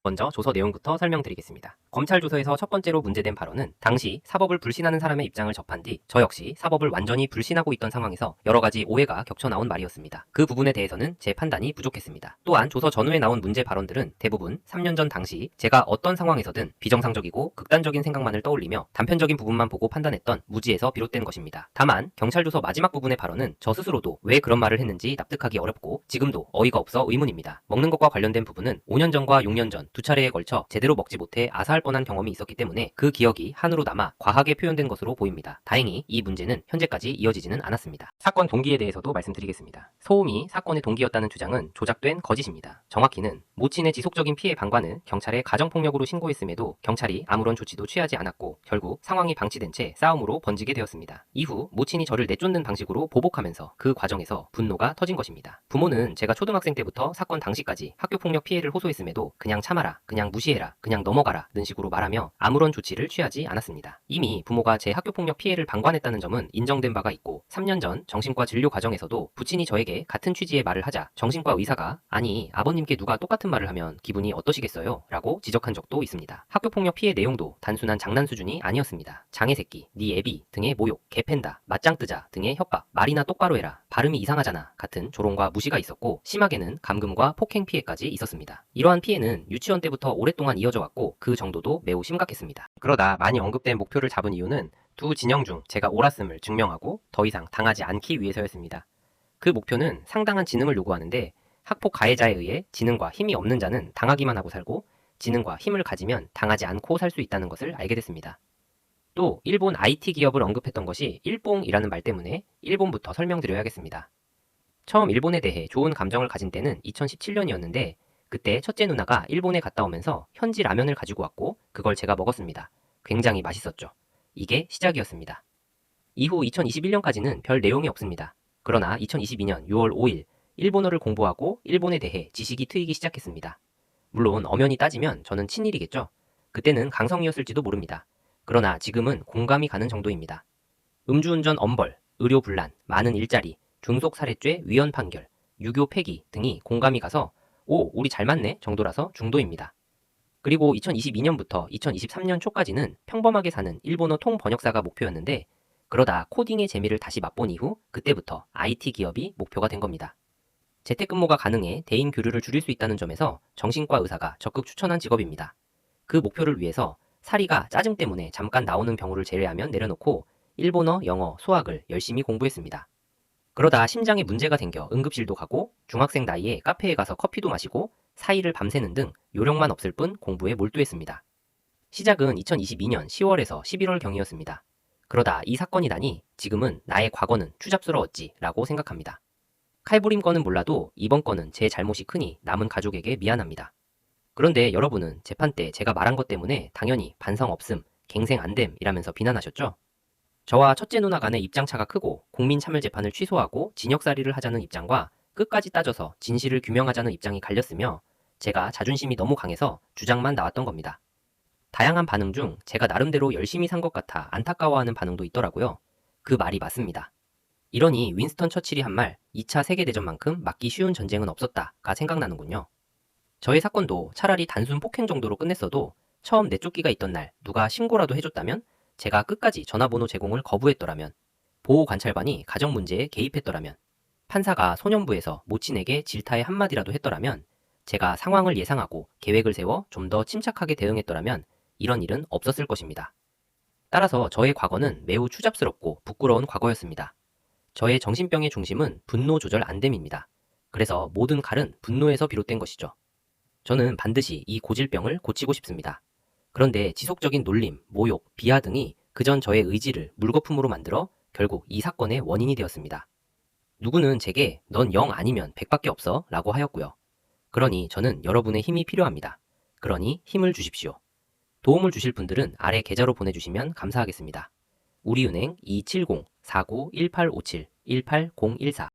먼저 조서 내용부터 설명드리겠습니다. 검찰 조서에서 첫 번째로 문제된 발언은 당시 사법을 불신하는 사람의 입장을 접한 뒤 저 역시 사법을 완전히 불신하고 있던 상황에서 여러 가지 오해가 겹쳐 나온 말이었습니다. 그 부분에 대해서는 제 판단이 부족했습니다. 또한 조서 전후에 나온 문제 발언들은 대부분 3년 전 당시 제가 어떤 상황에서든 비정상적이고 극단적인 생각만을 떠올리며 단편적인 부분만 보고 판단했던 무지에서 비롯된 것입니다. 다만 경찰 조서 마지막 부분의 발언은 저 스스로도 왜 그런 말을 했는지 납득하기 어렵고 지금도 어이가 없어 의문입니다. 먹는 것과 관련된 부분은 5년 전과 6년 전 두 차례에 걸쳐 제대로 먹지 못해 아사할 뻔한 경험이 있었기 때문에 그 기억이 한으로 남아 과하게 표현된 것으로 보입니다. 다행히 이 문제는 현재까지 이어지지는 않았습니다. 사건 동기에 대해서도 말씀드리겠습니다. 소음이 사건의 동기였다는 주장은 조작된 거짓입니다. 정확히는 모친의 지속적인 피해 방관을 경찰에 가정폭력으로 신고했음에도 경찰이 아무런 조치도 취하지 않았고 결국 상황이 방치된 채 싸움으로 번지게 되었습니다. 이후 모친이 저를 내쫓는 방식으로 보복하면서 그 과정에서 분노가 터진 것입니다. 부모는 제가 초등학생 때부터 사건 당시까지 학교폭력 피해를 호소했음에도 그냥 참아라, 그냥 무시해라, 그냥 넘어가라 는 식으로 말하며 아무런 조치를 취하지 않았습니다. 이미 부모가 제 학교폭력 피해를 방관했다는 점은 인정된 바가 있고 3년 전 정신과 진료 과정에서도 부친이 저에게 같은 취지의 말을 하자 정신과 의사가 아니 아버님께 누가 똑같은 말을 하면 기분이 어떠시겠어요? 라고 지적한 적도 있습니다. 학교폭력 피해 내용도 단순한 장난 수준이 아니었습니다. 장애새끼, 네 애비 등의 모욕, 개팬다, 맞짱 뜨자 등의 협박, 말이나 똑바로 해라, 발음이 이상하잖아 같은 조롱과 무시가 있었고 심하게는 감금과 폭행 피해까지 있었습니다. 이러한 피해는 유치원 때부터 오랫동안 이어져 왔고 그 정도도 매우 심각했습니다. 그러다 많이 언급된 목표를 잡은 이유는 두 진영 중 제가 옳았음을 증명하고 더 이상 당하지 않기 위해서였습니다. 그 목표는 상당한 지능을 요구하는데 학폭 가해자에 의해 지능과 힘이 없는 자는 당하기만 하고 살고 지능과 힘을 가지면 당하지 않고 살 수 있다는 것을 알게 됐습니다. 또 일본 IT 기업을 언급했던 것이 일뽕이라는 말 때문에 일본부터 설명드려야겠습니다. 처음 일본에 대해 좋은 감정을 가진 때는 2017년이었는데 그때 첫째 누나가 일본에 갔다 오면서 현지 라면을 가지고 왔고 그걸 제가 먹었습니다. 굉장히 맛있었죠. 이게 시작이었습니다. 이후 2021년까지는 별 내용이 없습니다. 그러나 2022년 6월 5일 일본어를 공부하고 일본에 대해 지식이 트이기 시작했습니다. 물론 엄연히 따지면 저는 친일이겠죠. 그때는 강성이었을지도 모릅니다. 그러나 지금은 공감이 가는 정도입니다. 음주운전 엄벌, 의료 분란, 많은 일자리, 중속살해죄 위헌 판결, 유교 폐기 등이 공감이 가서 오, 우리 잘 맞네 정도라서 중도입니다. 그리고 2022년부터 2023년 초까지는 평범하게 사는 일본어 통번역사가 목표였는데 그러다 코딩의 재미를 다시 맛본 이후 그때부터 IT 기업이 목표가 된 겁니다. 재택근무가 가능해 대인 교류를 줄일 수 있다는 점에서 정신과 의사가 적극 추천한 직업입니다. 그 목표를 위해서 사리가 짜증 때문에 잠깐 나오는 경우를 제외하면 내려놓고 일본어, 영어, 수학을 열심히 공부했습니다. 그러다 심장에 문제가 생겨 응급실도 가고 중학생 나이에 카페에 가서 커피도 마시고 사의를 밤새는 등 요령만 없을 뿐 공부에 몰두했습니다. 시작은 2022년 10월에서 11월경이었습니다. 그러다 이 사건이 나니 지금은 나의 과거는 추잡스러웠지 라고 생각합니다. 칼부림 건은 몰라도 이번 건은 제 잘못이 크니 남은 가족에게 미안합니다. 그런데 여러분은 재판 때 제가 말한 것 때문에 당연히 반성 없음, 갱생 안됨 이라면서 비난하셨죠? 저와 첫째 누나 간의 입장차가 크고 국민참여재판을 취소하고 징역살이를 하자는 입장과 끝까지 따져서 진실을 규명하자는 입장이 갈렸으며 제가 자존심이 너무 강해서 주장만 나왔던 겁니다. 다양한 반응 중 제가 나름대로 열심히 산 것 같아 안타까워하는 반응도 있더라고요. 그 말이 맞습니다. 이러니 윈스턴 처칠이 한 말 2차 세계대전만큼 막기 쉬운 전쟁은 없었다가 생각나는군요. 저의 사건도 차라리 단순 폭행 정도로 끝냈어도 처음 내쫓기가 있던 날 누가 신고라도 해줬다면 제가 끝까지 전화번호 제공을 거부했더라면 보호관찰반이 가정 문제에 개입했더라면 판사가 소년부에서 모친에게 질타의 한마디라도 했더라면 제가 상황을 예상하고 계획을 세워 좀 더 침착하게 대응했더라면 이런 일은 없었을 것입니다. 따라서 저의 과거는 매우 추잡스럽고 부끄러운 과거였습니다. 저의 정신병의 중심은 분노 조절 안됨입니다. 그래서 모든 칼은 분노에서 비롯된 것이죠. 저는 반드시 이 고질병을 고치고 싶습니다. 그런데 지속적인 놀림, 모욕, 비하 등이 그전 저의 의지를 물거품으로 만들어 결국 이 사건의 원인이 되었습니다. 누구는 제게 넌 0 아니면 100밖에 없어 라고 하였고요. 그러니 저는 여러분의 힘이 필요합니다. 그러니 힘을 주십시오. 도움을 주실 분들은 아래 계좌로 보내주시면 감사하겠습니다. 우리은행 270-49-1857-18014